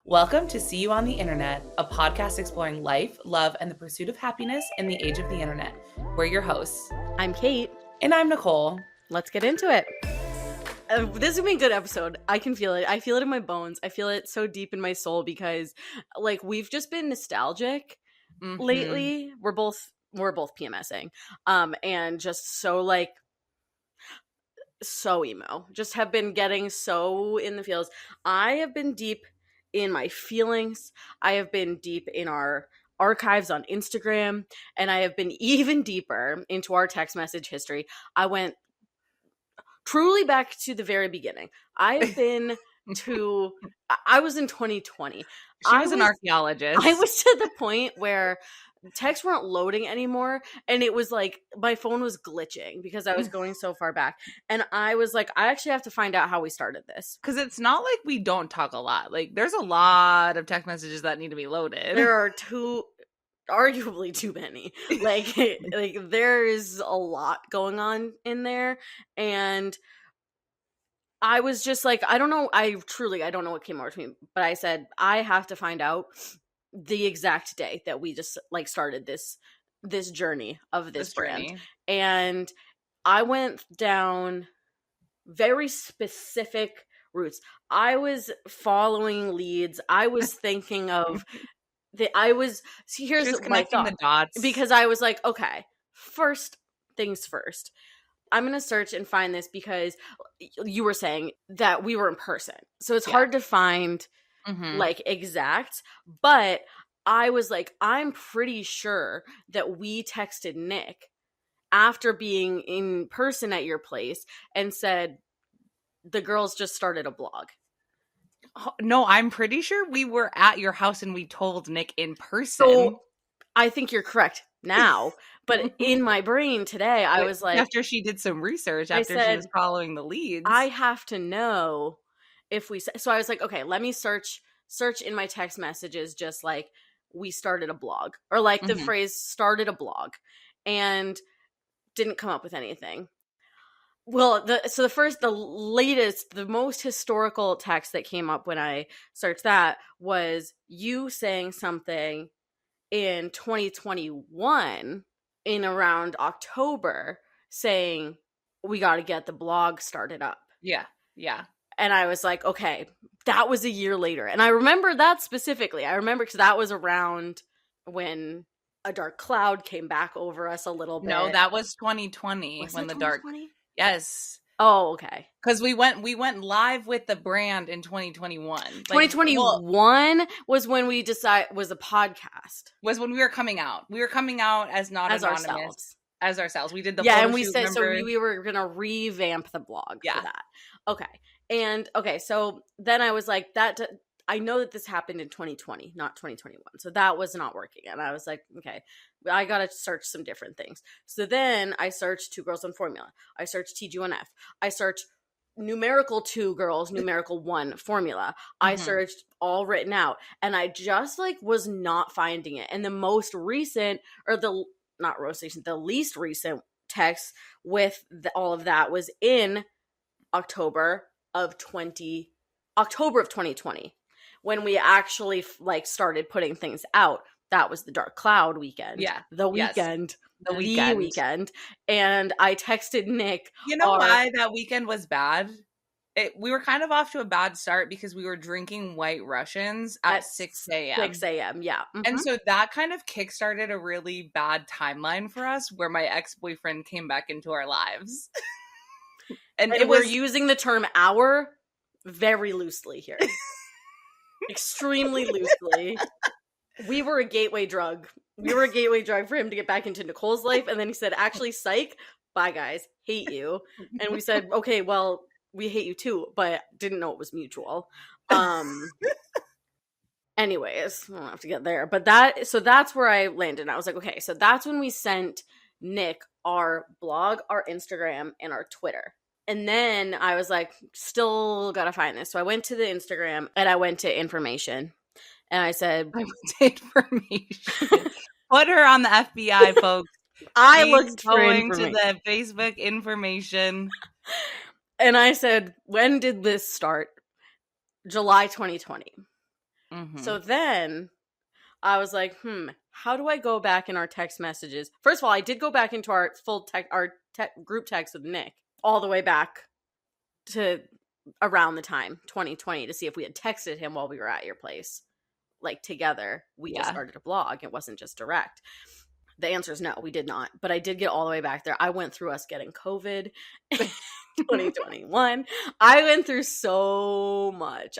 Welcome to See You on the Internet, a podcast exploring life, love, and the pursuit of happiness in the age of the internet. We're your hosts. I'm Kate. And I'm Nicole. Let's get into it. This is going to be a good episode. I can feel it. I feel it in my bones. I feel it so deep in my soul because, like, we've just been nostalgic lately. We're both PMSing, and just so emo. Just have been getting so in the feels. I have been deep in my feelings. I have been deep in our archives on Instagram, and I have been even deeper into our text message history. I went truly back to the very beginning. I have been to, I was in 2020. She was an archaeologist. I was to the point where texts weren't loading anymore, and it was like my phone was glitching because I was going so far back, and I was like, I actually have to find out how we started this, because it's not like we don't talk a lot. Like, there's a lot of text messages that need to be loaded. There are arguably too many. Like there is a lot going on in there, and I was just like, I don't know. I don't know what came over to me, but I said, I have to find out the exact day that we just like started this journey of this brand. And I went down very specific routes. I was following leads. I was thinking of here's my thought, the dots. because I was like, okay, first things first, I'm going to search and find this, because you were saying that we were in person. So it's hard to find like exact, but I was like, I'm pretty sure that we texted Nick after being in person at your place and said, the girls just started a blog. No, I'm pretty sure we were at your house and we told Nick in person. So I think you're correct now, but in my brain today, I was like, after she did some research, after she was following the leads, I have to know if we. So I was like, okay, let me search in my text messages, just like we started a blog, or like the phrase started a blog, and didn't come up with anything. Well, the latest, the most historical text that came up when I searched that was you saying something in 2021 in around October, saying we got to get the blog started up. Yeah. And I was like, okay, that was a year later. And I remember that specifically. I remember because that was around when a dark cloud came back over us a little bit. No, that was 2020 was when that the 2020? dark. Yes. Oh, okay. Because we went live with the brand in 2021. 2021 was when we was a podcast. Was when we were coming out. We were coming out as not as anonymous. Ourselves. We did the and we shoot, said remember? So we were gonna revamp the blog for that. Okay, so then I was like, that I know that this happened in 2020, not 2021. So that was not working, and I was like, okay, I gotta search some different things. So then I searched 2 Girls, 1 Formula. I searched TG1F. I searched numerical 2 girls, numerical 1 formula. I searched all written out, and I just like was not finding it. And the most recent, or the least recent text with all of that was in October of 2020, when we actually like started putting things out. That was the dark cloud weekend. Yeah. The weekend. And I texted Nick. You know why that weekend was bad? We were kind of off to a bad start because we were drinking White Russians at 6 a.m. 6 a.m., yeah. And so that kind of kickstarted a really bad timeline for us, where my ex-boyfriend came back into our lives. and we're using the term hour very loosely here. Extremely loosely. We were a gateway drug. We were a gateway drug for him to get back into Nicole's life. And then he said, actually, psych, bye guys, hate you. And we said, okay, well, we hate you too, but didn't know it was mutual. Anyways, I don't have to get there. But that's where I landed. And I was like, okay, so that's when we sent Nick our blog, our Instagram, and our Twitter. And then I was like, still gotta find this. So I went to the Instagram and I went to information. And I said, I went to information. Put her on the FBI, folks. I looked for going to the Facebook information. And I said, when did this start? July 2020. So then I was like, how do I go back in our text messages? First of all, I did go back into our group text with Nick all the way back to around the time 2020 to see if we had texted him while we were at your place, like together. We just started a blog. It wasn't just direct. The answer is no, we did not. But I did get all the way back there. I went through us getting COVID in 2021. I went through so much.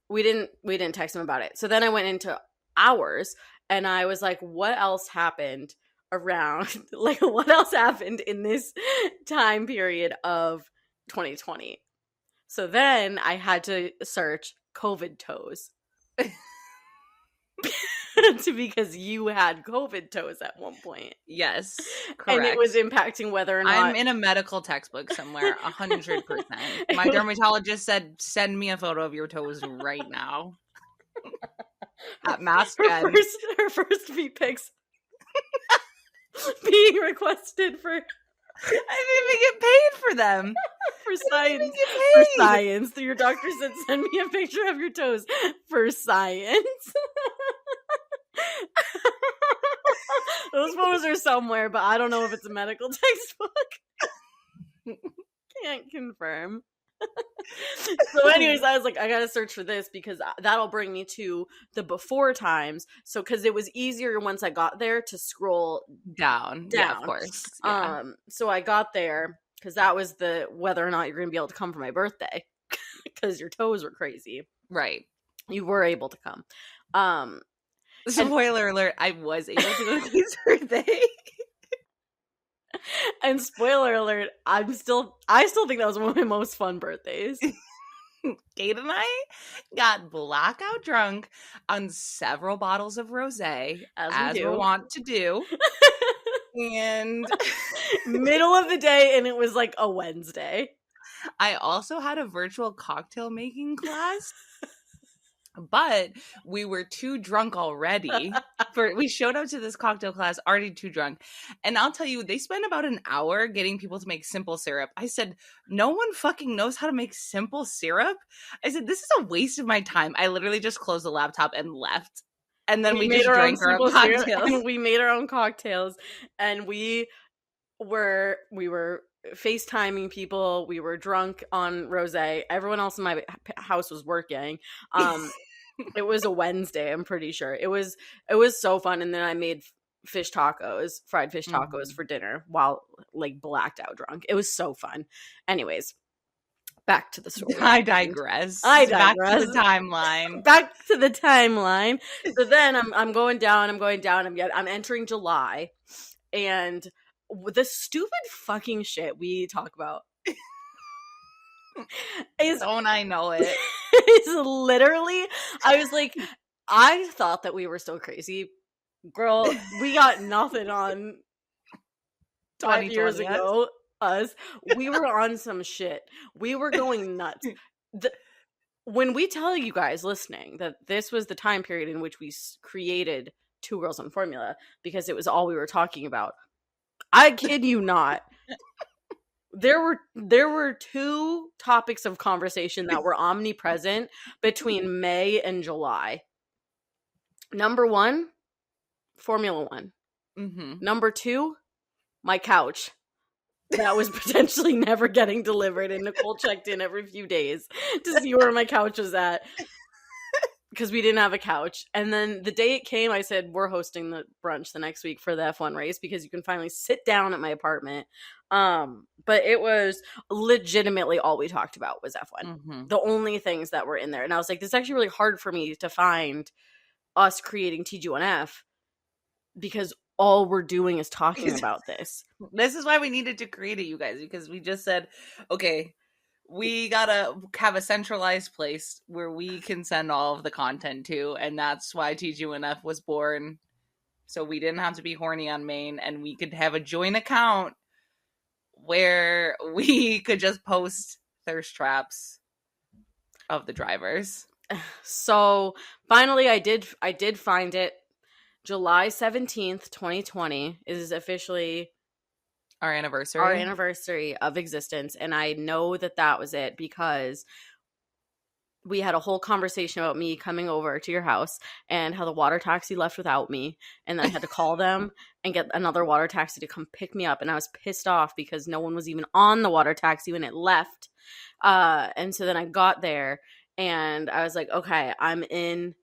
We didn't text him about it. So then I went into ours and I was like, what else happened around, like what else happened in this time period of 2020? So then I had to search COVID toes. Because you had COVID toes at one point. Yes, correct. And it was impacting whether or not... I'm in a medical textbook somewhere, 100%. My dermatologist said, send me a photo of your toes right now. At mask end. Her first feet pics being requested for... I didn't even get paid for them. For science. For science. Your doctor said, send me a picture of your toes for science. Those photos are somewhere, but I don't know if it's a medical textbook. Can't confirm. So anyways, I was like, I gotta search for this because that'll bring me to the before times. So because it was easier once I got there to scroll down. Yeah, of course. Yeah. So I got there because that was the whether or not you're gonna be able to come for my birthday because your toes were crazy. Right. You were able to come. Spoiler alert, I was able to go to his birthday. And spoiler alert, I still think that was one of my most fun birthdays. Kate and I got blackout drunk on several bottles of rosé, as we want to do. And middle of the day, and it was like a Wednesday. I also had a virtual cocktail making class. But we were too drunk already. We showed up to this cocktail class already too drunk. And I'll tell you, they spent about an hour getting people to make simple syrup. I said, no one fucking knows how to make simple syrup. I said, this is a waste of my time. I literally just closed the laptop and left. And then we just drank our own cocktails. And we made our own cocktails. And we were FaceTiming people. We were drunk on rosé. Everyone else in my house was working. It was a Wednesday, I'm pretty sure. It was so fun. And then I made fried fish tacos for dinner while like blacked out drunk. It was so fun. Anyways, back to the story. I digress. Back to the timeline. Back to the timeline. So then I'm going down. I'm entering July. And the stupid fucking shit we talk about don't I know it? It's literally, I was like, I thought that we were so crazy. Girl, we got nothing on 5 years ago. Us. We were on some shit. We were going nuts. When we tell you guys listening that this was the time period in which we created Two Girls One Formula because it was all we were talking about, I kid you not. There were two topics of conversation that were omnipresent between May and July. Number one, Formula One. Mm-hmm. Number two, my couch. That was potentially never getting delivered, and Nicole checked in every few days to see where my couch was at. Because we didn't have a couch. And then the day it came, I said, we're hosting the brunch the next week for the F1 race because you can finally sit down at my apartment. But it was legitimately all we talked about was F1. Mm-hmm. The only things that were in there. And I was like, this is actually really hard for me to find us creating TG1F because all we're doing is talking about this. This is why we needed to create it, you guys, because we just said, okay, we gotta have a centralized place where we can send all of the content to, and that's why TG1F was born. So we didn't have to be horny on main, and we could have a joint account where we could just post thirst traps of the drivers. So finally, I did find it. July 17th, 2020 is officially our anniversary of existence. And I know that was it because we had a whole conversation about me coming over to your house and how the water taxi left without me. And then I had to call them and get another water taxi to come pick me up. And I was pissed off because no one was even on the water taxi when it left. And so then I got there and I was like, okay, I'm in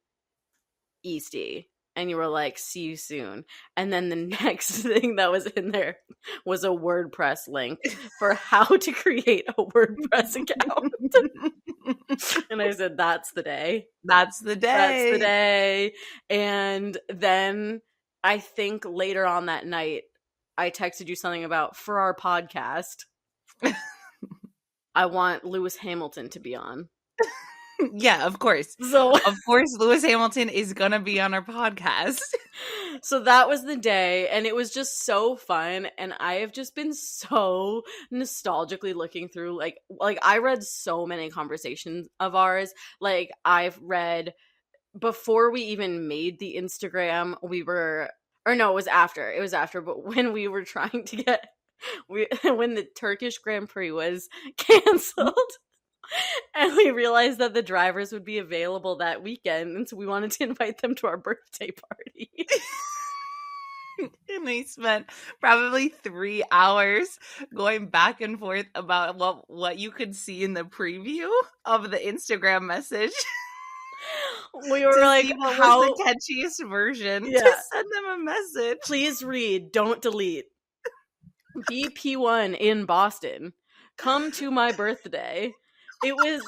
Eastie. And you were like, see you soon. And then the next thing that was in there was a WordPress link for how to create a WordPress account. And I said, that's the day. That's the day. That's the day. And then I think later on that night, I texted you something about, for our podcast, I want Lewis Hamilton to be on. Yeah, of course. So, of course, Lewis Hamilton is going to be on our podcast. So that was the day, and it was just so fun. And I have just been so nostalgically looking through, like I read so many conversations of ours. Like, I've read before we even made the Instagram, it was after, but when we were trying to get, when the Turkish Grand Prix was canceled. And we realized that the drivers would be available that weekend, and so we wanted to invite them to our birthday party. And they spent probably 3 hours going back and forth about what you could see in the preview of the Instagram message. We were like, what was the catchiest version to send them a message. Please read, don't delete. DP1 in Boston. Come to my birthday. It was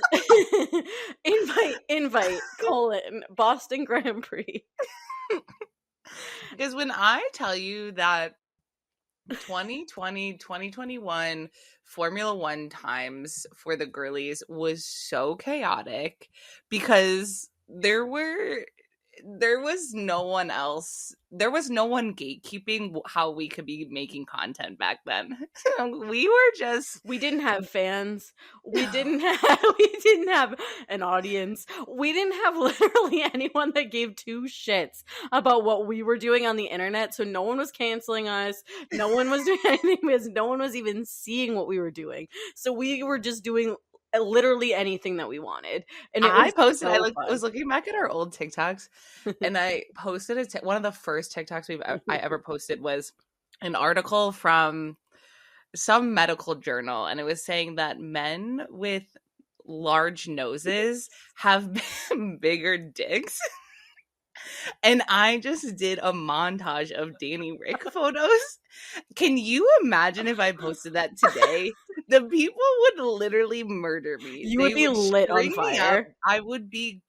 invite, Boston Grand Prix. Because when I tell you that 2020, 2021 Formula One times for the girlies was so chaotic because there was no one else. There was no one gatekeeping how we could be making content back then. We didn't have fans. We didn't have an audience. We didn't have literally anyone that gave two shits about what we were doing on the internet. So no one was canceling us. No one was doing anything because no one was even seeing what we were doing. So we were just doing literally anything that we wanted. And I was looking back at our old TikToks and I posted one of the first TikToks I ever posted was an article from some medical journal, and it was saying that men with large noses have bigger dicks. And I just did a montage of Danny Rick photos. Can you imagine if I posted that today? The people would literally murder me. You would be lit on fire. I would be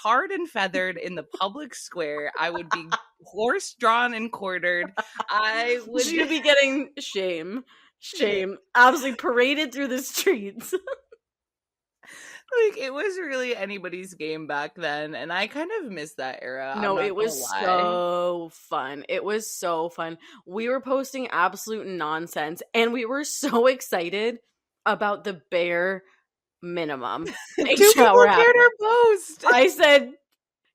tarred and feathered in the public square. I would be horse-drawn and quartered. You'd be getting shame, absolutely paraded through the streets. Like, it was really anybody's game back then, and I kind of miss that era. No, it was so fun. It was so fun. We were posting absolute nonsense, and we were so excited about the bare minimum. Two people shared our post. I said,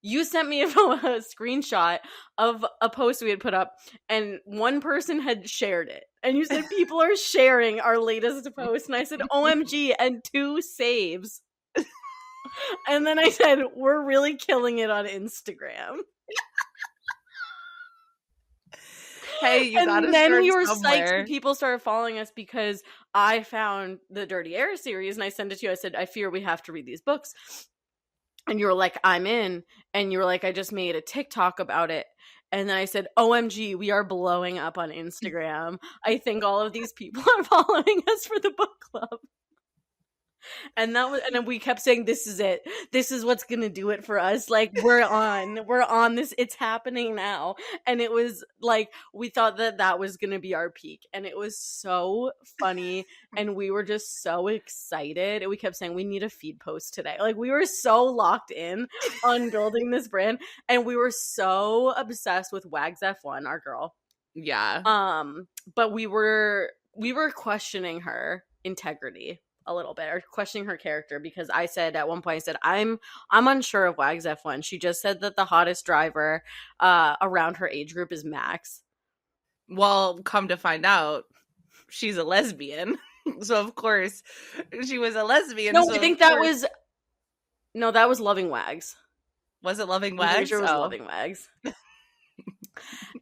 you sent me a screenshot of a post we had put up, and one person had shared it. And you said, people are sharing our latest post. And I said, OMG, and 2 saves. And then I said, we're really killing it on Instagram. Hey, you gotta start somewhere. And then we were psyched when people started following us because I found the Dirty Air series and I sent it to you. I said, I fear we have to read these books. And you were like, I'm in. And you were like, I just made a TikTok about it. And then I said, OMG, we are blowing up on Instagram. I think all of these people are following us for the book club. And then we kept saying, this is it. This is what's going to do it for us. Like, we're on this. It's happening now. And it was like, we thought that was going to be our peak. And it was so funny. And we were just so excited. And we kept saying, we need a feed post today. Like, we were so locked in on building this brand. And we were so obsessed with Wags F1, our girl. Yeah. But we were questioning her integrity a little bit, or questioning her character, because I said at one point, I said, I'm unsure of Wags F1. She just said that the hottest driver around her age group is Max. Well, come to find out, she's a lesbian. So of course she was a lesbian. No, I think that was No, that was Loving Wags. Was it Loving I'm Wags? pretty sure it was Loving Wags.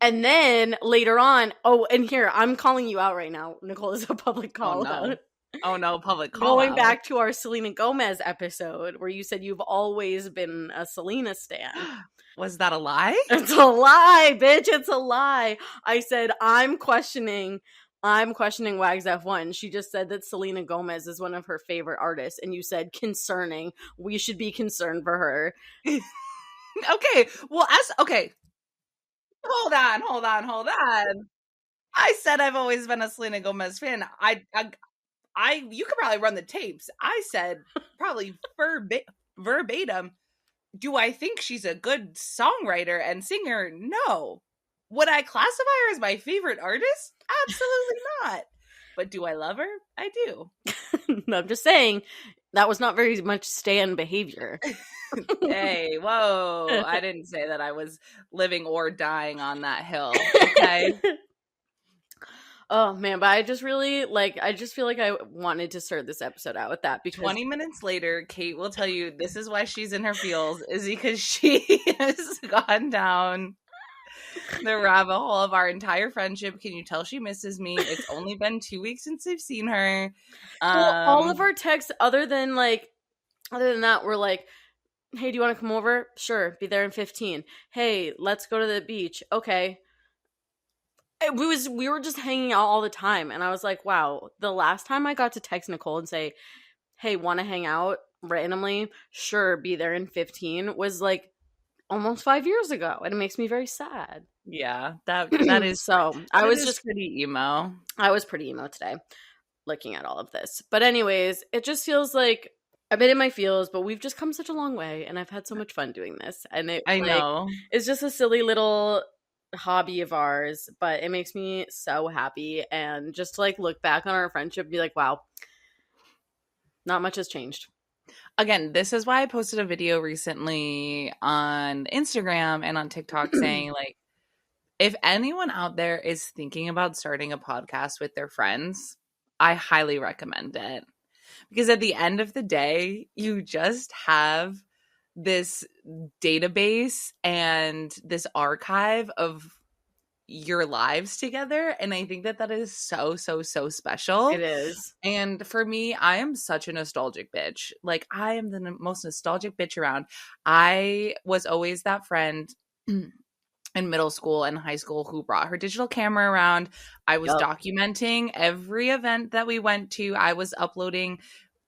And then later on, and here, I'm calling you out right now. Nicole, is a public call out. Oh no, public call Going out. back to our Selena Gomez episode where you said you've always been a Selena stan. Was that a lie? It's a lie, bitch. It's a lie. I said, I'm questioning Wags F1. She just said that Selena Gomez is one of her favorite artists. And you said, concerning. We should be concerned for her. Okay. Well, okay. Hold on. I said I've always been a Selena Gomez fan. You could probably run the tapes. I said probably verbatim, do I think she's a good songwriter and singer? No. Would I classify her as my favorite artist? Absolutely not. But do I love her? I do. I'm just saying, that was not very much stan behavior. Hey, whoa. I didn't say that I was living or dying on that hill. Okay. Oh man, but I just really I just feel like I wanted to start this episode out with that because 20 minutes later, Kate will tell you this is why she's in her feels, is because she has gone down the rabbit hole of our entire friendship. Can you tell she misses me? It's only been 2 weeks since I've seen her. Well, all of our texts, other than that, were like, hey, do you want to come over? Sure, be there in 15. Hey, let's go to the beach. Okay. We were just hanging out all the time, and I was like, wow, the last time I got to text Nicole and say, hey, want to hang out randomly? Sure, be there in 15 was like almost 5 years ago, and it makes me very sad. Yeah, that is so. I was just pretty emo. I was pretty emo today, looking at all of this. But anyways, it just feels like I've been in my feels, but we've just come such a long way, and I've had so much fun doing this. And I know it's just a silly little hobby of ours, but it makes me so happy. And just to look back on our friendship and be like, wow, not much has changed. Again, this is why I posted a video recently on Instagram and on TikTok saying if anyone out there is thinking about starting a podcast with their friends, I highly recommend it. Because at the end of the day, you just have this database and this archive of your lives together, and I think that is so special. It is. And for me, I am such a nostalgic bitch. I am the most nostalgic bitch around. I was always that friend in middle school and high school who brought her digital camera around. I was documenting every event that we went to. I was uploading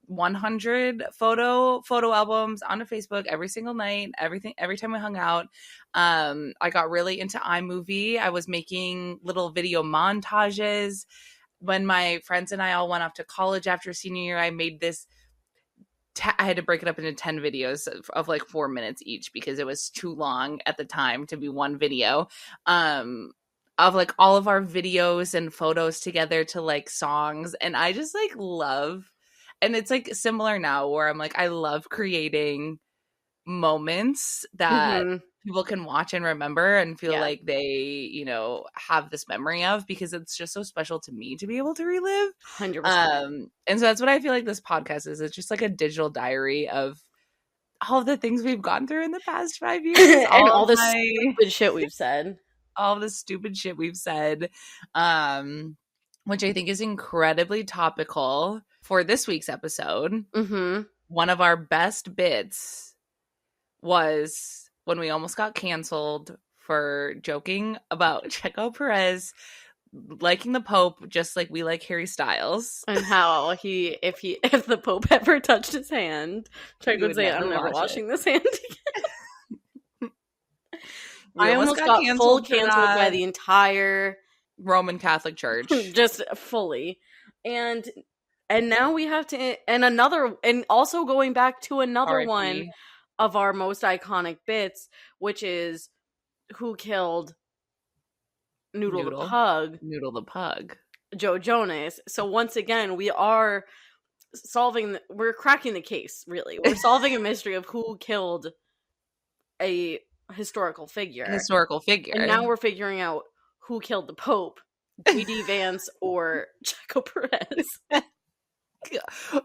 100 photo albums onto Facebook every single night, every time we hung out. I got really into iMovie. I was making little video montages. When my friends and I all went off to college after senior year, I made this I had to break it up into 10 videos of 4 minutes each because it was too long at the time to be one video. Of all of our videos and photos together to songs. And I just love, and it's similar now where I'm I love creating moments that people can watch and remember and feel like they, have this memory of, because it's just so special to me to be able to relive. 100%. And so that's what I feel this podcast is. It's just a digital diary of all of the things we've gone through in the past 5 years. And all the stupid shit we've said. All the stupid shit we've said, which I think is incredibly topical for this week's episode. Mm-hmm. One of our best bits was when we almost got canceled for joking about Checo Perez liking the Pope just like we like Harry Styles. And how if the Pope ever touched his hand, Checo would say, I'm never washing this hand again. I almost got full canceled by the entire Roman Catholic Church. Just fully. And now we have to, and also going back to another R.I.P. one of our most iconic bits, which is who killed Noodle the Pug. Noodle the Pug. Joe Jonas. So once again, we're cracking the case, really. We're solving a mystery of who killed a historical figure. And now we're figuring out who killed the Pope, JD Vance or Checo Perez.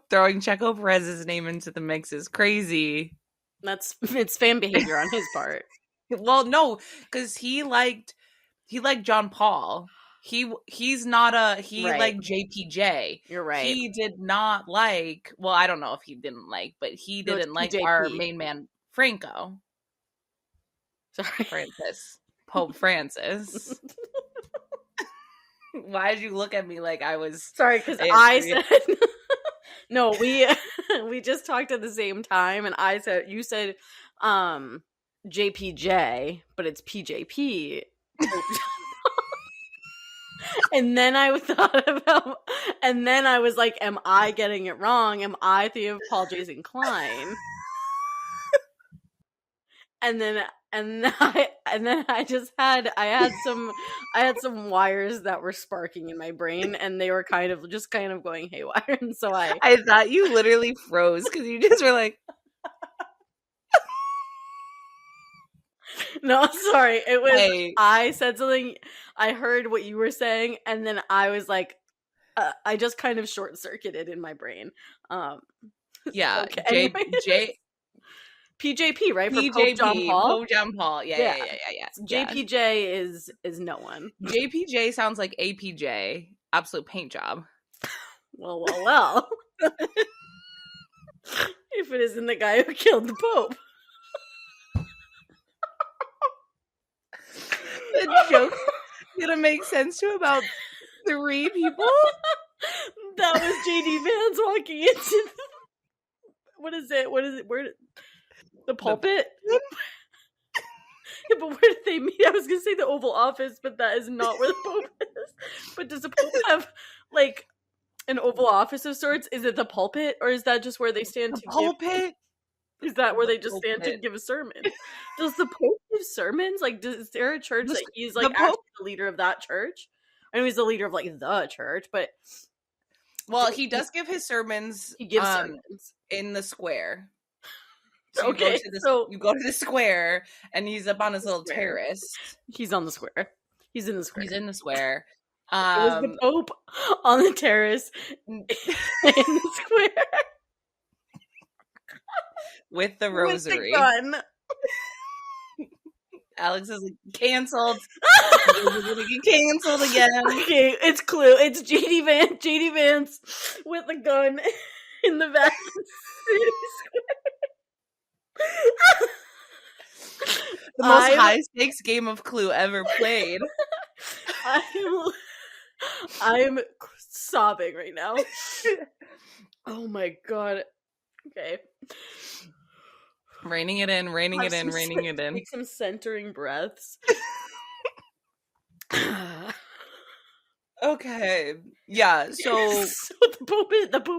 Throwing Checo Perez's name into the mix is crazy. It's fan behavior on his part. Well, no, because he liked John Paul. He's not Right. liked JPJ. You're right. He did not like, well, I don't know if he didn't like, but he didn't like our main man Franco. Sorry. Francis. Pope Francis. Why did you look at me like I was... Sorry, because I said... No, we just talked at the same time, and you said JPJ, but it's PJP. And then I thought about, and then I was like, am I getting it wrong? Am I thinking of Paul Jason Klein? And then I had some wires that were sparking in my brain, and they were kind of going haywire. And so I thought you literally froze because you just were like, no, sorry. It was I said something. I heard what you were saying, and then I was like, I just kind of short circuited in my brain. Yeah, okay. PJP, right? For Pope John Paul. Pope John Paul. Yeah. JPJ is no one. JPJ sounds like APJ. Absolute paint job. Well. If it isn't the guy who killed the Pope. The joke's gonna make sense to about 3 people. That was JD Vance walking into what is it? Where the pulpit? Yeah, but where did they meet? I was gonna say the Oval Office, but that is not where the Pope is. But does the Pope have like an Oval Office of sorts? Is it the pulpit, or is that just where they stand to pulpit? Is that where they just stand to give a sermon? Does the Pope give sermons? Like, is there a church that he's like actually the leader of that church? I know he's the leader of like the church, but he does give his sermons. He gives sermons in the square. So okay, you go to the square, and he's up on his little terrace. He's on the square. He's in the square. He's in the square. It was the Pope on the terrace in the square with the rosary. With the gun. Alex is like, canceled. We're gonna get canceled again. Okay, it's Clue. It's JD Vance with the gun in the back of the square. The most high stakes game of Clue ever played. I'm sobbing right now. Oh my god. Okay. Reining it in. Take some centering breaths. Okay. Yeah, so the Pope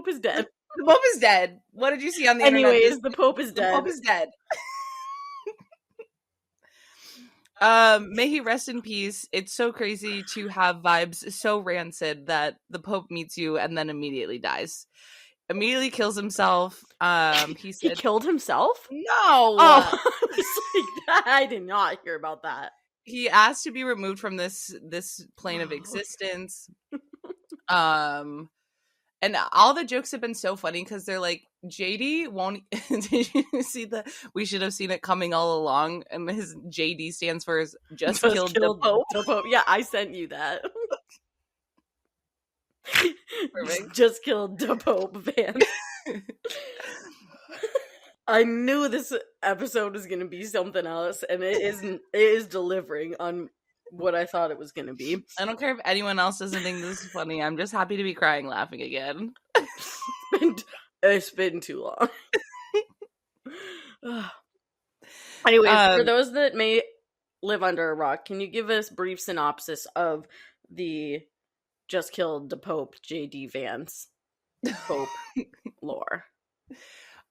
is dead. The Pope is dead. What did you see on the internet? Anyways, the Pope is dead. The Pope is dead. May he rest in peace. It's so crazy to have vibes so rancid that the Pope meets you and then immediately dies. Immediately kills himself. He killed himself? No. Oh, I was like, I did not hear about that. He asked to be removed from this plane of existence. And all the jokes have been so funny because they're like, JD won't. Did you see that? We should have seen it coming all along. And his JD stands for Just Killed DaPope. Yeah, I sent you that. Perfect. Just Killed DaPope Vance. I knew this episode was going to be something else, and it is delivering on what I thought it was going to be. I don't care if anyone else doesn't think this is funny. I'm just happy to be crying laughing again. It's been too long. Anyways, for those that may live under a rock, can you give us a brief synopsis of the JustKilled DaPope JD Vance Pope lore?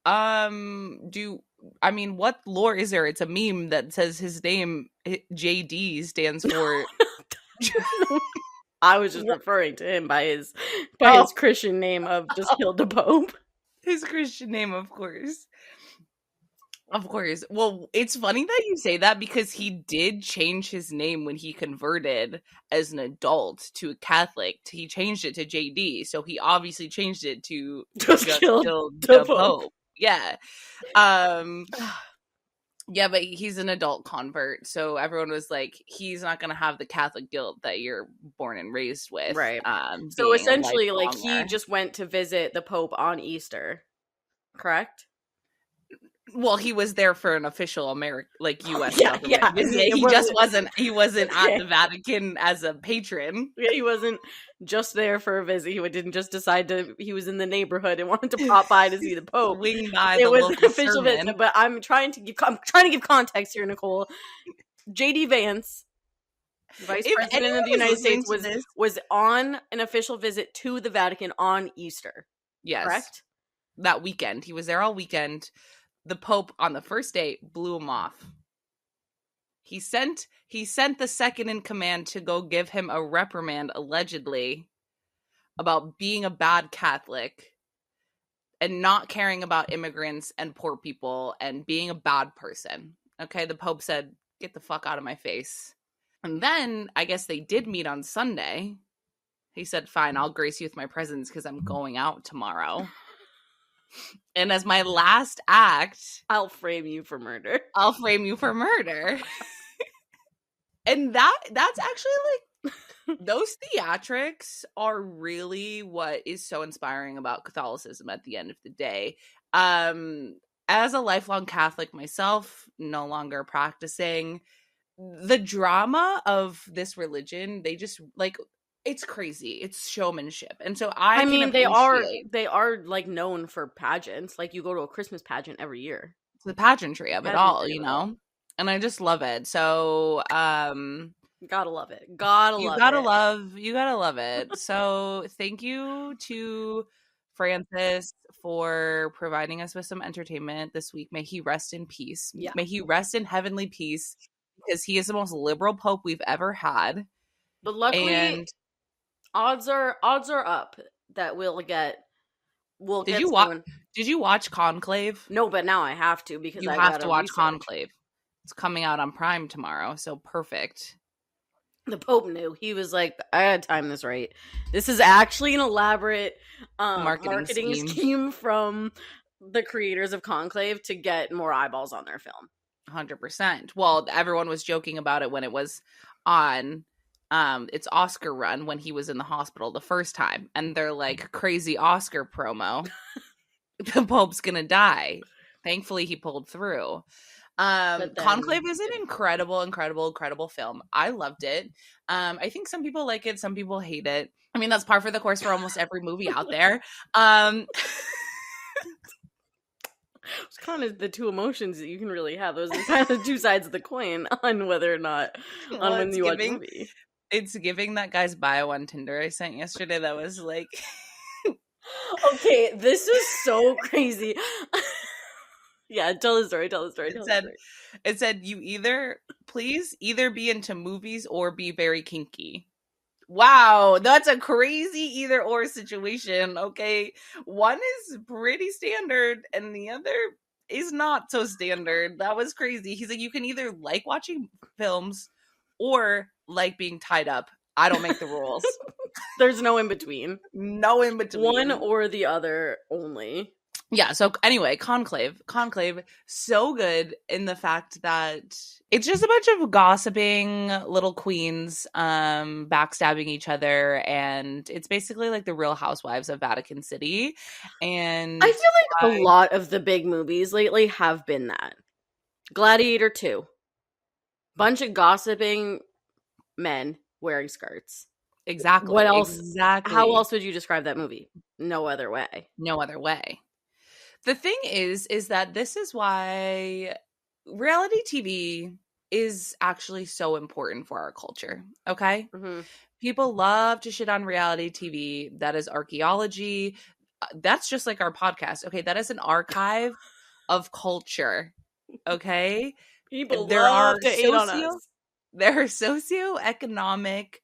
What lore is there? It's a meme that says his name JD stands for. I was just referring to him by his Christian name of JustKilled DaPope. His Christian name, of course. Of course. Well, it's funny that you say that because he did change his name when he converted as an adult to a Catholic. He changed it to JD, so he obviously changed it to JustKilled DaPope. Yeah. Um, yeah, but he's an adult convert. So everyone was like, he's not going to have the Catholic guilt that you're born and raised with. Right. So Being a essentially, like, he lifelonger. just went to visit the Pope on Easter, correct? Well, he was there for an official U.S. Yeah, government yeah. visit. He just wasn't. He wasn't at the Vatican as a patron. Yeah, he wasn't just there for a visit. He didn't just decide to. He was in the neighborhood and wanted to pop by to see the Pope. Swing by It the was local an official sermon. visit. But I'm trying to give context here, Nicole. JD Vance, Vice President of the United States, was on an official visit to the Vatican on Easter. Yes, correct. That weekend, he was there all weekend. The Pope on the first day blew him off. He sent the second in command to go give him a reprimand, allegedly, about being a bad Catholic and not caring about immigrants and poor people and being a bad person. Okay, the Pope said, "Get the fuck out of my face." And then I guess they did meet on Sunday. He said, "Fine, I'll grace you with my presence because I'm going out tomorrow. And as my last act, I'll frame you for murder." And that's actually like, those theatrics are really what is so inspiring about Catholicism at the end of the day. As a lifelong Catholic myself, no longer practicing, the drama of this religion, they just like, it's crazy. It's showmanship. And so I mean, they are like known for pageants. Like, you go to a Christmas pageant every year. It's the pageantry of it all, you know? And I just love it. So, gotta love it. You gotta love it. So thank you to Francis for providing us with some entertainment this week. May he rest in peace. Yeah. May he rest in heavenly peace, because he is the most liberal Pope we've ever had. But luckily, odds are up that we'll get. Did you watch Conclave? No, but now I have to, because you have to watch Conclave. It's coming out on Prime tomorrow, so perfect. The Pope knew. He was like, I gotta time this right. This is actually an elaborate marketing scheme from the creators of Conclave to get more eyeballs on their film. 100%. Well, everyone was joking about it when it was on its Oscar run, when he was in the hospital the first time, and they're like, crazy Oscar promo. The Pope's gonna die. Thankfully, he pulled through. Conclave is an incredible film. I loved it. I think some people like it, some people hate it. I mean, that's par for the course for almost every movie out there. It's kind of the two emotions that you can really have. Those are kind of the two sides of the coin on whether or not when you watch a movie. It's giving that guy's bio on Tinder I sent yesterday. That was like, okay, this is so crazy. Yeah, tell the story. It said, you please either be into movies or be very kinky. Wow, that's a crazy either or situation. Okay, one is pretty standard and the other is not so standard. That was crazy. He's like, you can either like watching films or like being tied up. I don't make the rules. There's no in between. No in between. One or the other only. Yeah, so anyway, Conclave, so good in the fact that it's just a bunch of gossiping little queens backstabbing each other, and it's basically like the Real Housewives of Vatican City. And I feel like a lot of the big movies lately have been that. Gladiator 2. Bunch of gossiping men wearing skirts. Exactly. What else? Exactly. How else would you describe that movie? No other way. The thing is that this is why reality TV is actually so important for our culture, okay? Mm-hmm. People love to shit on reality TV. That is archaeology. That's just like our podcast, okay? That is an archive of culture, okay? People love to hate on us. There are socioeconomic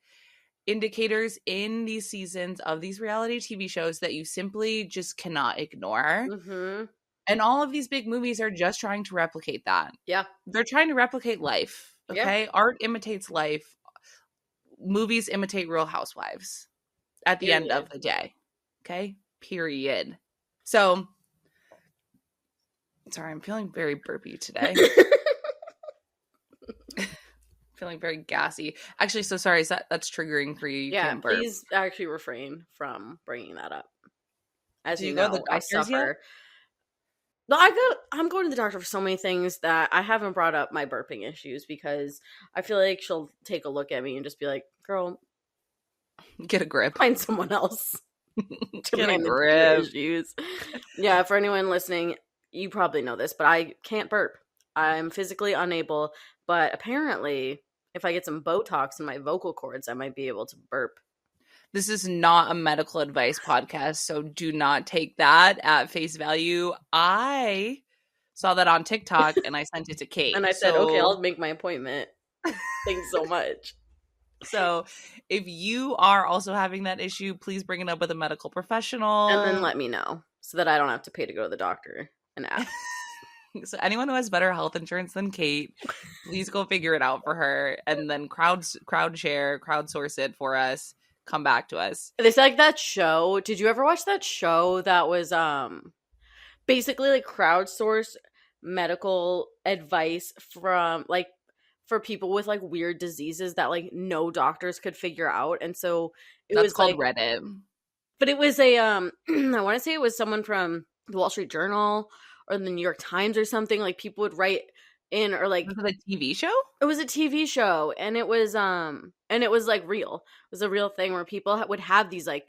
indicators in these seasons of these reality TV shows that you simply just cannot ignore. Mm-hmm. And all of these big movies are just trying to replicate that. Yeah. They're trying to replicate life. Okay. Yeah. Art imitates life. Movies imitate Real Housewives at the end of the day. Okay. Period. So Sorry, I'm feeling very burpy today. Feeling very gassy. Actually, so sorry, that's triggering for you. You can't burp. Please actually refrain from bringing that up. As you go to the I doctors suffer. yet? No, I'm going to the doctor for so many things that I haven't brought up my burping issues because I feel like she'll take a look at me and just be like, "Girl, get a grip. Find someone else to get manage your issues." Yeah, for anyone listening, you probably know this, but I can't burp. I'm physically unable, but apparently, if I get some Botox in my vocal cords, I might be able to burp. This is not a medical advice podcast, so do not take that at face value. I saw that on TikTok and I sent it to Kate. And I said, okay, I'll make my appointment. Thanks so much. So if you are also having that issue, please bring it up with a medical professional. And then let me know so that I don't have to pay to go to the doctor and ask. So anyone who has better health insurance than Kate, please go figure it out for her and then crowdsource it for us. Come back to us. It's like that show. Did you ever watch that show that was basically like crowdsourced medical advice from like for people with like weird diseases that like no doctors could figure out? And so it was called like, Reddit. But it was a I want to say it was someone from the Wall Street Journal or the New York Times or something. Like people would write in or like was it a TV show? It was a TV show and it was like real. It was a real thing where people would have these like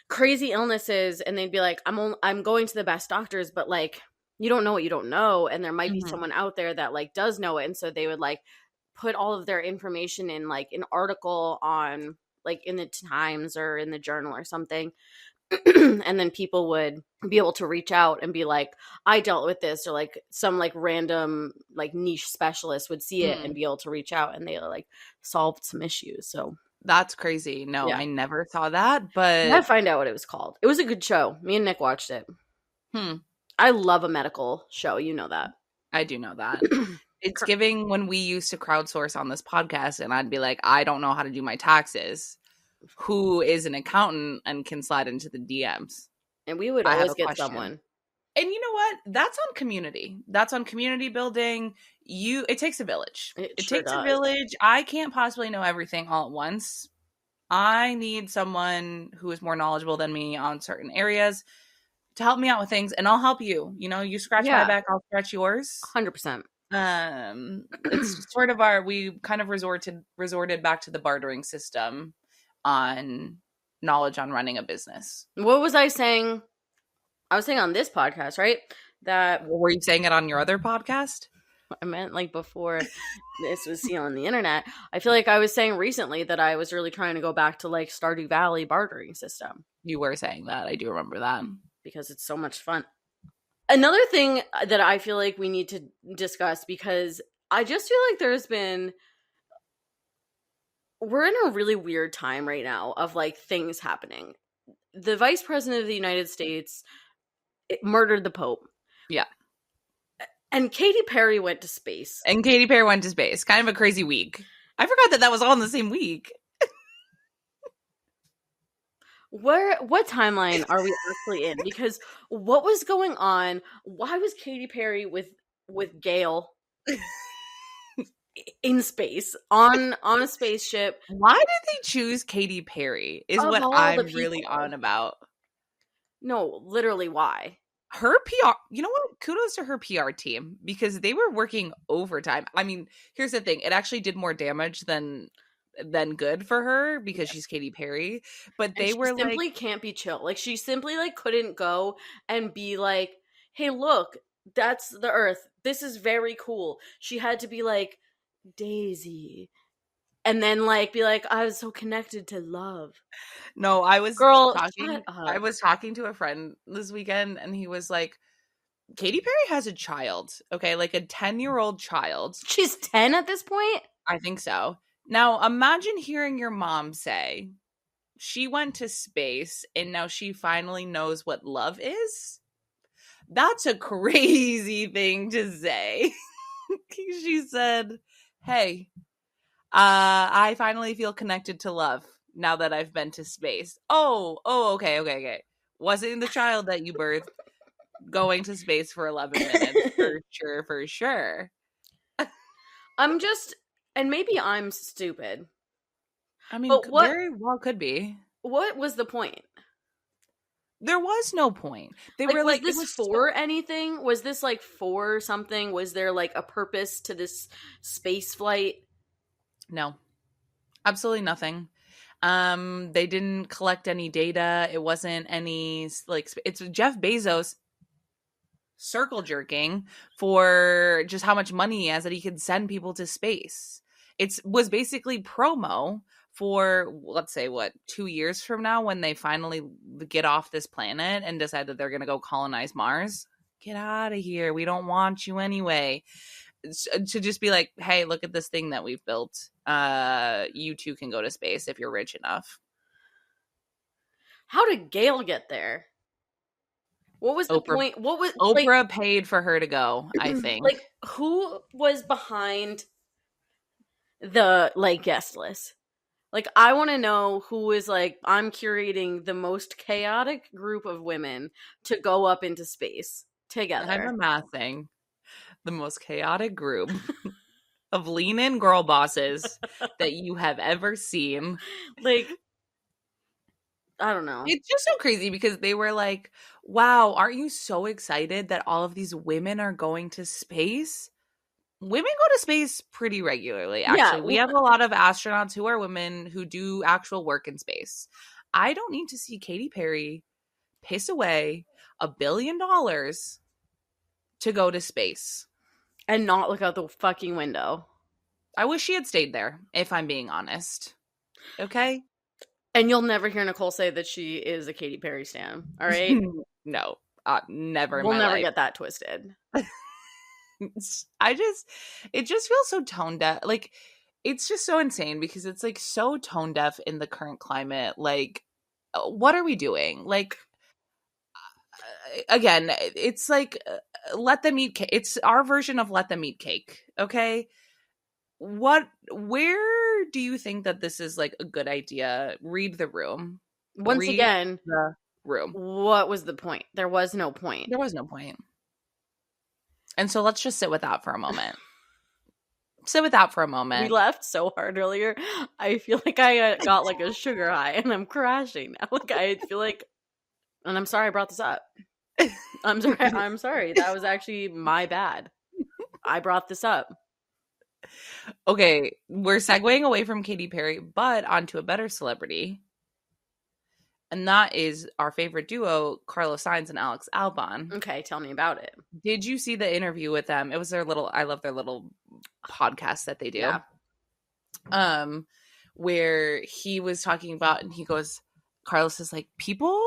crazy illnesses and they'd be like, I'm going to the best doctors, but like you don't know what you don't know, and there might be someone out there that like does know it, and so they would like put all of their information in like an article on like in the Times or in the Journal or something. And then people would be able to reach out and be like, I dealt with this, or like some like random like niche specialist would see it and be able to reach out and they like solved some issues. So that's crazy. No, I never saw that, but I had to find out what it was called. It was a good show. Me and Nick watched it. I love a medical show. You know that. I do know that. It's giving when we used to crowdsource on this podcast and I'd be like, I don't know how to do my taxes. Who is an accountant and can slide into the DMs? And we would always get someone. And you know what? That's on community. That's on community building. It takes a village. It sure takes a village. I can't possibly know everything all at once. I need someone who is more knowledgeable than me on certain areas to help me out with things, and I'll help you. You know, you scratch my back, I'll scratch yours. 100%. It's sort of we kind of resorted back to the bartering system on knowledge on running a business. What was I saying? I was saying on this podcast, right? Were you saying it on your other podcast? I meant like before this was seen on the internet. I feel like I was saying recently that I was really trying to go back to like Stardew Valley bartering system. You were saying that. I do remember that. Because it's so much fun. Another thing that I feel like we need to discuss, because I just feel like we're in a really weird time right now of like things happening. The Vice President of the United States murdered the Pope. Yeah. And Katy Perry went to space. Kind of a crazy week. I forgot that was all in the same week. What timeline are we actually in? Because what was going on? Why was Katy Perry with Gail in space on a spaceship? Why did they choose Katy Perry? Is what I'm really on about. No, literally, why? Her PR, you know what? Kudos to her PR team, because they were working overtime. I mean, here's the thing. It actually did more damage than good for her because she's Katy Perry. But they were simply can't be chill. Like she simply like couldn't go and be like, hey, look, that's the Earth. This is very cool. She had to be like, Daisy. And then like be like, I was so connected to love. No, I was talking to a friend this weekend and he was like, Katy Perry has a child, okay? Like a 10-year-old child. She's 10 at this point? I think so. Now, imagine hearing your mom say, she went to space and now she finally knows what love is. That's a crazy thing to say. She said, hey, I finally feel connected to love now that I've been to space. Oh, okay. Wasn't the child that you birthed. going to space for 11 minutes for sure. I'm just, and maybe I'm stupid. I mean, very well could be. What was the point? There was no point. They were like, was this for anything? Was this like for something? Was there like a purpose to this space flight? No, absolutely nothing. They didn't collect any data. It wasn't any like, it's Jeff Bezos circle jerking for just how much money he has that he could send people to space. It was basically promo for, let's say, 2 years from now when they finally get off this planet and decide that they're going to go colonize Mars. Get out of here. We don't want you anyway. To just be like, hey, look at this thing that we've built. You too can go to space if you're rich enough. How did Gail get there? What was the point? What was Oprah paid for her to go, I think. Like, who was behind the like guest list? Like, I want to know who is like, I'm curating the most chaotic group of women to go up into space together. I'm amassing the most chaotic group of lean-in girl bosses that you have ever seen. Like, I don't know. It's just so crazy because they were like, wow, aren't you so excited that all of these women are going to space? Women go to space pretty regularly, actually. Yeah, we have a lot of astronauts who are women who do actual work in space. I don't need to see Katy Perry piss away $1 billion to go to space. And not look out the fucking window. I wish she had stayed there, if I'm being honest. Okay? And you'll never hear Nicole say that she is a Katy Perry stan, all right? No, never in my life. We'll never get that twisted. It just feels so tone deaf. Like, it's just so insane because it's like so tone deaf in the current climate. Like, what are we doing? Like, again, it's like, let them eat cake. It's our version of let them eat cake. Okay. Where do you think that this is like a good idea? Read the room. Once again, the room. What was the point? There was no point. There was no point. And so let's just sit with that for a moment. We laughed so hard earlier. I feel like I got like a sugar high and I'm crashing now. Like, I feel like, and I'm sorry I brought this up. I'm sorry. That was actually my bad. I brought this up. Okay, we're segueing away from Katy Perry, but onto a better celebrity. And that is our favorite duo, Carlos Sainz and Alex Albon. Okay, tell me about it. Did you see the interview with them? It was I love their little podcast that they do. Yeah. Where he was talking about, and he goes, Carlos is like, people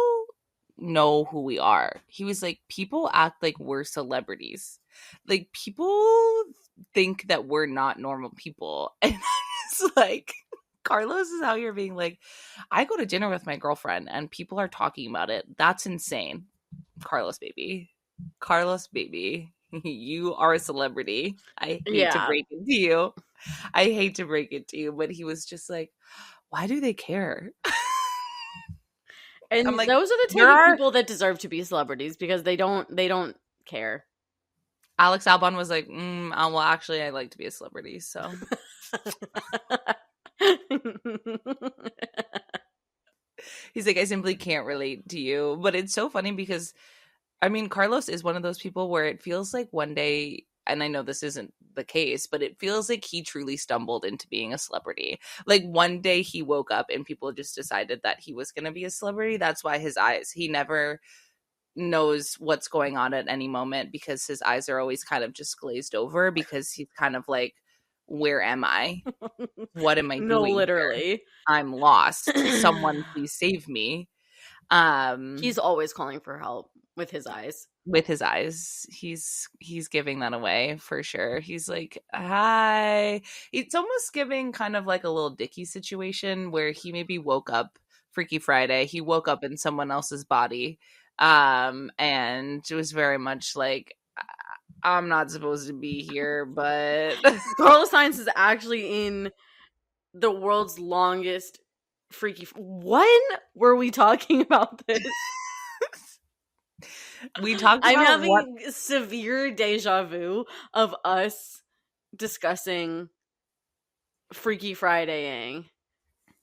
know who we are. He was like, people act like we're celebrities. Like, people think that we're not normal people. And it's like, Carlos is out here being like, I go to dinner with my girlfriend and people are talking about it. That's insane. Carlos baby, you are a celebrity. I hate to break it to you. But he was just like, why do they care? And like, those are the type of people that deserve to be celebrities because they don't care. Alex Albon was like, well, actually, I like to be a celebrity, so. He's like, I simply can't relate to you. But it's so funny because, I mean, Carlos is one of those people where it feels like one day, and I know this isn't the case, but it feels like he truly stumbled into being a celebrity. Like, one day he woke up and people just decided that he was going to be a celebrity. That's why he never knows what's going on at any moment because his eyes are always kind of just glazed over because he's kind of like, where am I? What am I doing? No, literally. Here? I'm lost. Someone please save me. He's always calling for help with his eyes. He's giving that away for sure. He's like, hi. It's almost giving kind of like a little Dickie situation where he maybe woke up Freaky Friday. He woke up in someone else's body. And it was very much like, I'm not supposed to be here, but Carlos Sainz is actually in the world's longest freaky. When were we talking about this? We talked I'm about having severe deja vu of us discussing Freaky Fridaying.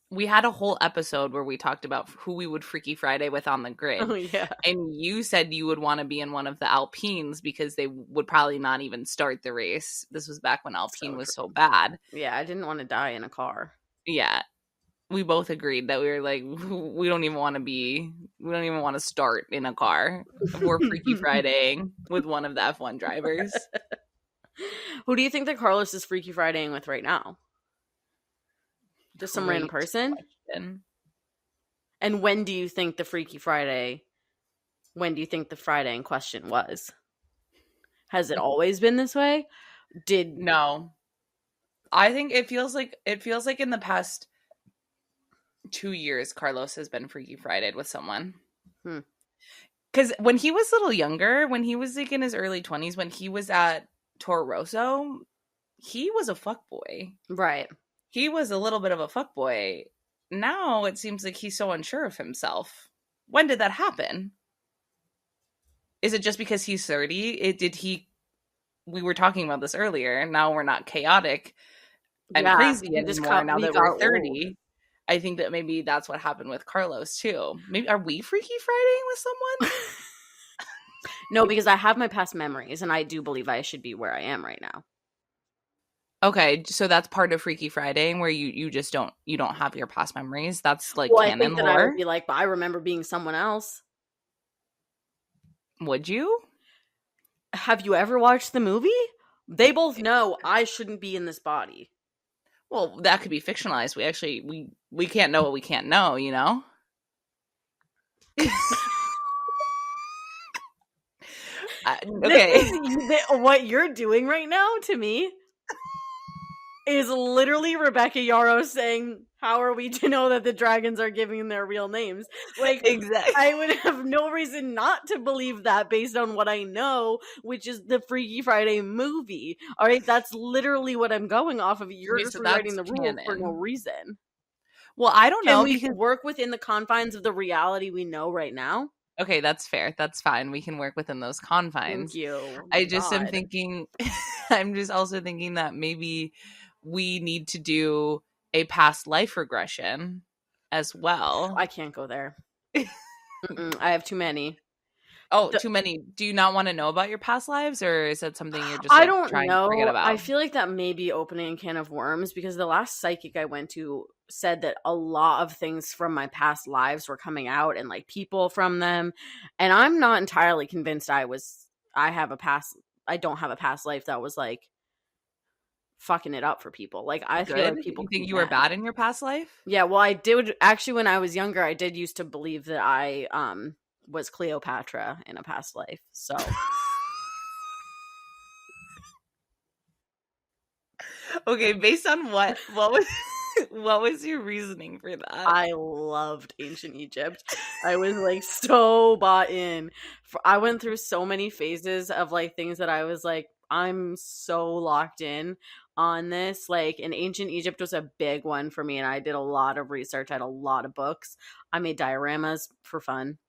we had a whole episode where we talked about who we would Freaky Friday with on the grid. Oh, yeah. And you said you would want to be in one of the Alpines because they would probably not even start the race. This was back when Alpine was so bad. Yeah, I didn't want to die in a car. Yeah. We both agreed that we were like, we don't even want to start in a car. We're Freaky Fridaying with one of the F1 drivers. Who do you think that Carlos is Freaky Fridaying with right now? Just some random person? Question. And when do you think the Friday in question was? Has it always been this way? No. I think it feels like in the past 2 years Carlos has been Freaky Friday with someone. Because when he was a little younger, when he was like in his early 20s, when he was at Toro Rosso, he was a fuckboy. Right. He was a little bit of a fuckboy. Now it seems like he's so unsure of himself. When did that happen? Is it just because he's 30? We were talking about this earlier. Now we're not chaotic and crazy anymore now that we're 30. Old. I think that maybe that's what happened with Carlos too. Maybe are we Freaky Fridaying with someone? No, because I have my past memories and I do believe I should be where I am right now. Okay, so that's part of Freaky Friday where you just don't have your past memories. That's like canon I think that lore. I would be like, but I remember being someone else. Would you? Have you ever watched the movie? They both know I shouldn't be in this body. Well, that could be fictionalized. We can't know what we can't know, you know? Okay. What you're doing right now to me is literally Rebecca Yarros saying, how are we to know that the dragons are giving their real names? Like, exactly. I would have no reason not to believe that based on what I know, which is the Freaky Friday movie. All right, that's literally what I'm going off of. You're just rewriting the rules for no reason. Well, I don't know. Can we work within the confines of the reality we know right now? Okay, that's fair. That's fine. We can work within those confines. Thank you. I just am thinking, I'm just also thinking that maybe we need to do a past life regression as well. I can't go there. I have too many. Oh, too many. Do you not want to know about your past lives, or is that something you're just I don't trying know. to forget about? I feel like that may be opening a can of worms because the last psychic I went to said that a lot of things from my past lives were coming out and like people from them. And I'm not entirely convinced I don't have a past life that was like fucking it up for people. Like I feel like people think you were bad in your past life. Yeah, well, I did actually when I was younger. I did used to believe that I was Cleopatra in a past life. So okay, based on what was your reasoning for that? I loved ancient Egypt. I was like so bought in. I went through so many phases of like things that I was like, I'm so locked in on this. Like, and ancient Egypt was a big one for me, and I did a lot of research. I had a lot of books. I made dioramas for fun.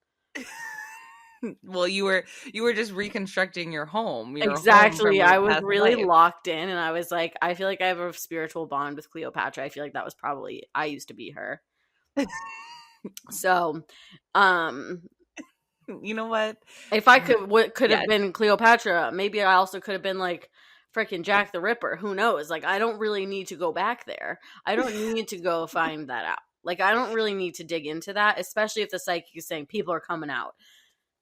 Well, you were just reconstructing your home. Exactly. I was really locked in, and I was like, I feel like I have a spiritual bond with Cleopatra. I feel like that was probably I used to be her. So, you know what? If I could have been Cleopatra, maybe I also could have been like freaking Jack the Ripper. Who knows? Like, I don't really need to go back there. I don't need to go find that out. Like, I don't really need to dig into that, especially if the psychic is saying people are coming out.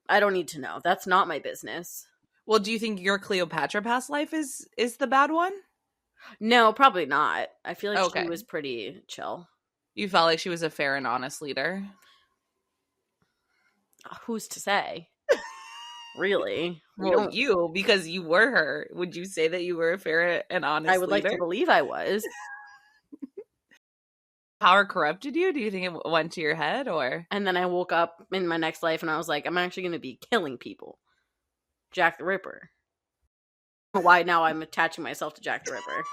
I don't need to know. That's not my business. Well, do you think your Cleopatra past life is the bad one? No, probably not. I feel like she was pretty chill. You felt like she was a fair and honest leader? Who's to say? Really? Well, you, because you were her. Would you say that you were a fair and honest leader? I would like to believe I was. Power corrupted you? Do you think it went to your head, or? And then I woke up in my next life and I was like, I'm actually going to be killing people. Jack the Ripper. Why now I'm attaching myself to Jack the Ripper.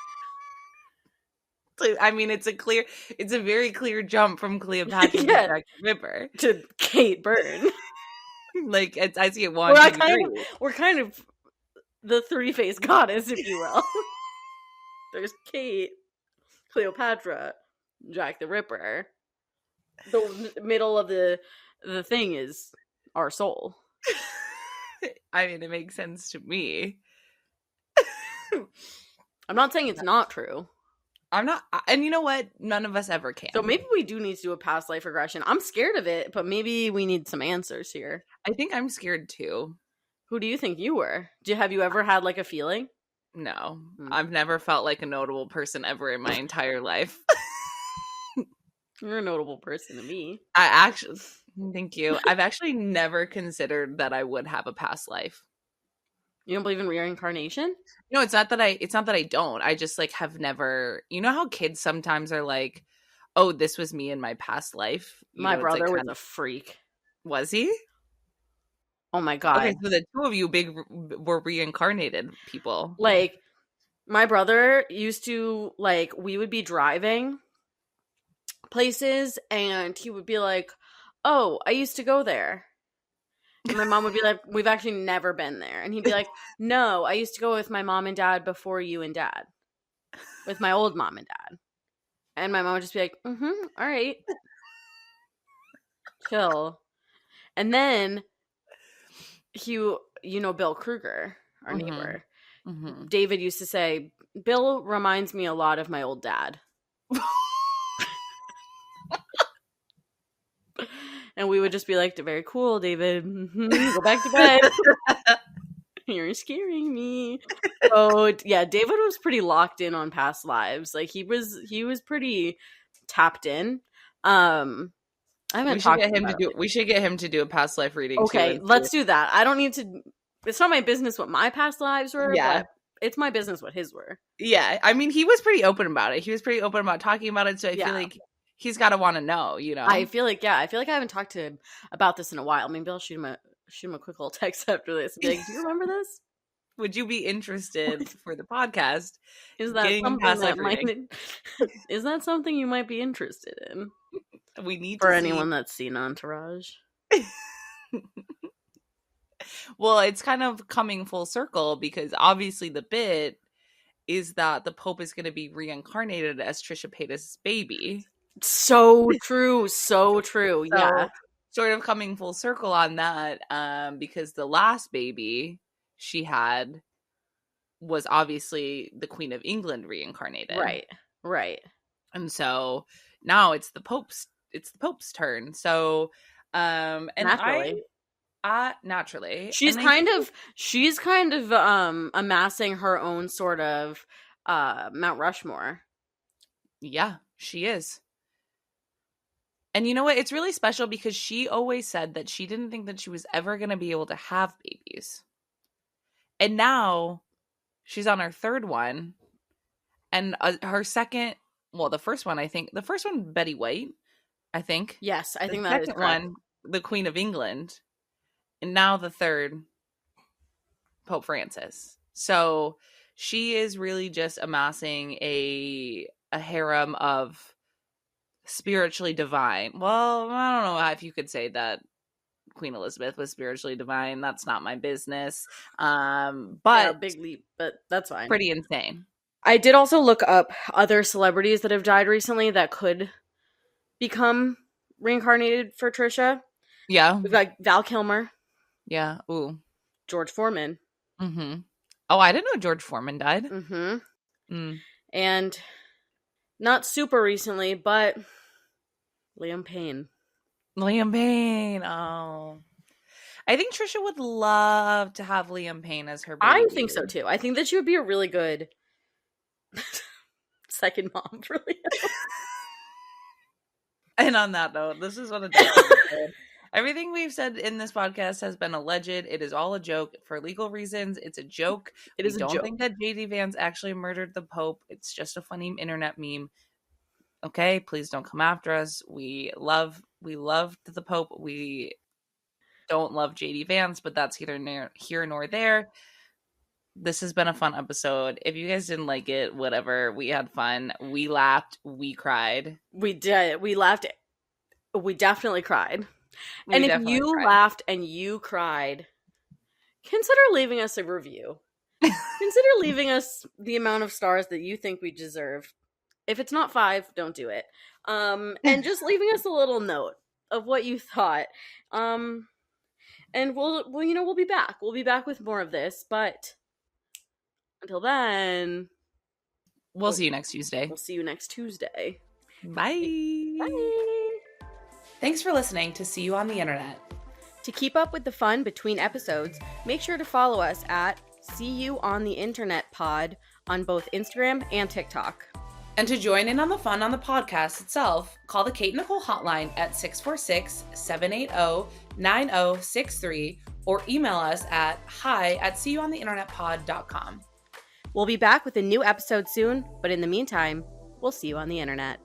I mean, it's a very clear jump from Cleopatra to Jack the Ripper. To Kate Byrne. Like I see it one, two, three. We're kind of the three-faced goddess, if you will. There's Kate, Cleopatra, Jack the Ripper. The middle of the thing is our soul. I mean, it makes sense to me. I'm not saying it's not true. I'm not, and you know what? None of us ever can. So maybe we do need to do a past life regression. I'm scared of it, but maybe we need some answers here. I think I'm scared too. Who do you think you were? Have you ever had like a feeling? No, I've never felt like a notable person ever in my entire life. You're a notable person to me. Thank you. I've actually never considered that I would have a past life. You don't believe in reincarnation? No, it's not that I don't. I just like have never, you know how kids sometimes are like, oh, this was me in my past life. My brother was a freak. Was he? Oh my God. Okay, so the two of you were reincarnated people. Like, my brother used to, like, we would be driving places and he would be like, oh, I used to go there. And my mom would be like, we've actually never been there. And he'd be like, no, I used to go with my mom and dad before you and dad. With my old mom and dad. And my mom would just be like, all right. Chill. And then, you know Bill Kruger, our neighbor. Mm-hmm. David used to say, Bill reminds me a lot of my old dad. And we would just be like, very cool, David. Go back to bed. You're scaring me. Oh, yeah, David was pretty locked in on past lives. Like, he was pretty tapped in. We should get him to do a past life reading. Okay, let's do that. I don't need to. It's not my business what my past lives were. Yeah, but it's my business what his were. Yeah, I mean, he was pretty open about it. He was pretty open about talking about it. So I feel like he's got to want to know. You know, I feel like I haven't talked to him about this in a while. Maybe I'll shoot him a quick little text after this. Be like, do you remember this? Would you be interested for the podcast? Is that something is that something you might be interested in? We need for anyone that's seen Entourage. Well, it's kind of coming full circle because obviously the bit is that the Pope is going to be reincarnated as Trisha Paytas' baby. So true, so true. So, yeah, sort of coming full circle on that, because the last baby she had was obviously the Queen of England reincarnated. Right. And so now it's the Pope's turn. So, and naturally, she's kind of amassing her own sort of Mount Rushmore. Yeah, she is. And you know what? It's really special because she always said that she didn't think that she was ever going to be able to have babies. And now she's on her third one. And her second, well, the first one, Betty White, I think. Yes, I think that is correct. The second one, the Queen of England. And now the third, Pope Francis. So she is really just amassing a harem of spiritually divine. Well, I don't know if you could say that Queen Elizabeth was spiritually divine. That's not my business. But big leap, but that's fine. Pretty insane. I did also look up other celebrities that have died recently that could become reincarnated for Trisha. Yeah. We've got Val Kilmer. Yeah. Ooh. George Foreman. Mm-hmm. Oh, I didn't know George Foreman died. Mm-hmm. Mm. And not super recently, but Liam Payne. Oh. I think Trisha would love to have Liam Payne as her baby. I think so too. I think that she would be a really good second mom for Liam. And on that note, this is what it does. Everything we've said in this podcast has been alleged. It is all a joke for legal reasons. It's a joke. We don't think that JD Vance actually murdered the Pope. It's just a funny internet meme. Okay, please don't come after us. We loved the Pope. We don't love JD Vance, but that's either here nor there. This has been a fun episode. If you guys didn't like it, whatever. We had fun. We laughed. We cried. We did. We laughed. We definitely cried. And if you laughed and you cried, consider leaving us a review. Consider leaving us the amount of stars that you think we deserve. If it's not 5, don't do it. And just leaving us a little note of what you thought. And we'll be back. We'll be back with more of this, but until then, we'll see you next Tuesday. We'll see you next Tuesday. Bye. Bye. Thanks for listening to See You on the Internet. To keep up with the fun between episodes, make sure to follow us at See You on the Internet Pod on both Instagram and TikTok. And to join in on the fun on the podcast itself, call the Kate Nicole hotline at 646-780-9063 or email us at hi@seeyouontheinternetpod.com. We'll be back with a new episode soon, but in the meantime, we'll see you on the internet.